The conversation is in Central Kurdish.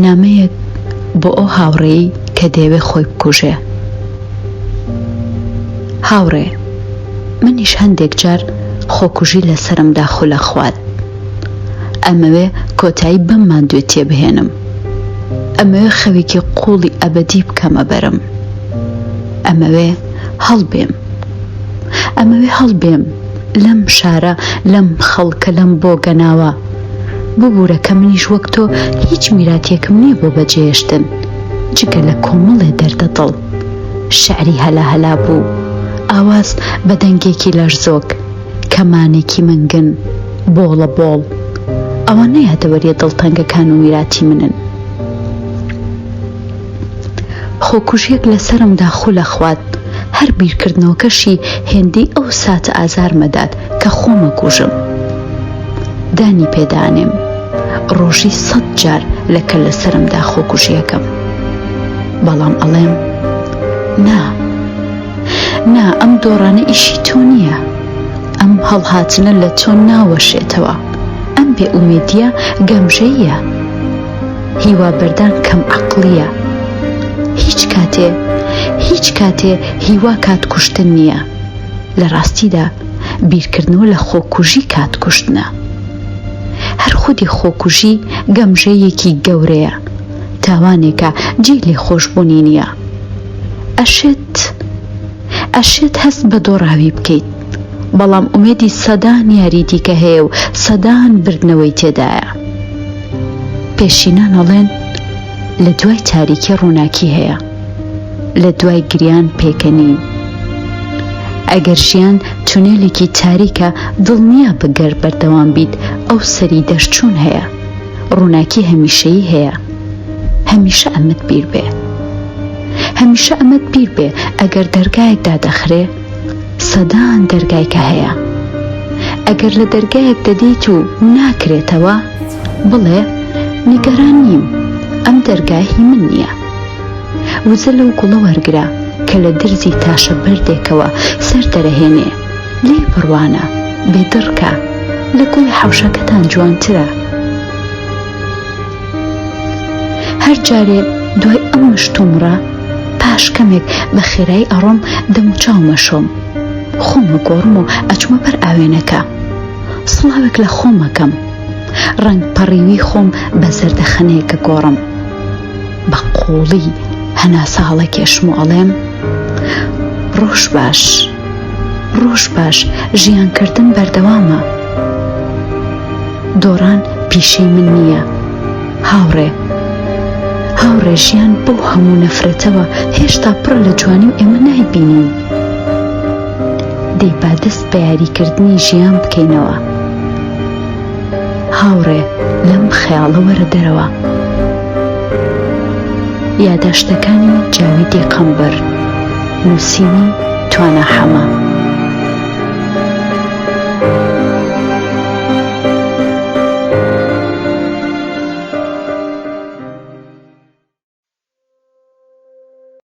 نامەیەک بۆ ئەو هاوڕێی کە دەیەوێ خۆی بکوژێ. هاوڕێ، منیش هەندێک جار خۆکوژی لەسرمدا خولە خوارد. ئەمەوێ کۆتایی بەممان دوێ تێبهێنم. ئەمەوێ خەوێکی قوڵی ئەبەدی بکەمە بەرم. ئەمەوێ هەڵبێم لەم شارە، لەم خەڵکە، لەم بۆ گەناوە. ببوورە کە منیش وەک تۆ هیچ میراتێکم نییە بۆ بەجێهێشتن جگە لە کۆمەڵێ دەردەدڵ. شعری هەلا بوو، ئاواز بە دەنگێکی لەرزۆک، کەمانێکی منگن، بۆڵە بۆڵ. ئەوە نەیادەوەریە دڵتەنگەکان و میراتی منن. خۆکوژیەک لەسەرمدا خولە خوات، هەر بیرکردنەوەکەشی هێندەی ئەو ساتە ئازارمەدات کە خۆمە کوژم. دانی پێدانێم ڕۆژی 100 جار لەکە لەسەرمدا خۆکوژیەکەم، بەڵام ئەڵێم نا، ئەم دۆڕانە ئیشی تۆ نییە. ئەم هەڵهاتنە لە تۆ ناوەشێتەوە. ئەم بێئومێدیە گەمژەیە، هیوابەردان کەم عەقڵیە. هیچ کاتێ هیوا کات کوشتن نییە. لە ڕاستیدا بیرکردنەوە لە خۆکوژی کات کوشتنە. هەر خودی خۆکوژی گەمژەیەکی گەورەیە، تاوانێکە جێ لێ خۆشبوونی نییە. ئەشێت هەست بە دۆڕاوی بکەیت، بەڵام ئومێدی سەدان یاری دیکە هەیە و سەدان بردنەوەی تێدایە. پێشینان ئەڵێن لە دوای تاریکی ڕووناکی هەیە، لە دوای گریان پێکەنین. ئەگەر ژیان تونێلێکی تاریکە، دڵنیا بگەر بەردەوام بیت، ئەو سەری دەشچوون هەیە، ڕووناکی هەمیشەیی هەیە. هەمیشە ئەمەت بیر بێ ئەگەر دەرگایەکدا دەخرێ، سەدان دەرگایکە هەیە. ئەگەر لە دەرگایەک دەدەیت و ناکرێتەوە، بڵێ نیگەران نیم، ئەم دەرگاهی من نییە. وزە لەو گوڵە وەرگرە کە لە درزی تاشە بەردێکەوە سەر دەرەهێنێ، لێ بڕوانە، بێدڕکە، لە گوڵی حەوشەکەتان جوانترە. هەر جارێ دوای ئەم مشتومڕە پاش کەمێک بە خێرایی ئەڕۆم دەم و چاومەشۆم، خۆمە گۆڕم و ئەچمە بەر ئاوێنەکە، سڵاوێک لە خۆمەکەم، ڕەنگ پەڕیوی خۆم بە زەردەخەنەیەکە گۆڕم. بە قوڵی هەناسە هەڵەکێشم و ئەڵێم ڕۆژ باش، ژیانکردن بەردەوامە. دۆڕان پیشەی من نییە. هاوڕێ، ژیان بەو هەموو نەفرەتەوە هێشتا پڕە لە جوانی و ئێمە نایبینین. دەی با دەست بە یاریکردنی ژیان بکەینەوە. هاوڕێ، لەم خەیاڵە وەرە دەرەوە. یاداشتەکانی جاویدی قەمبەر، نووسینی توانە حەمە.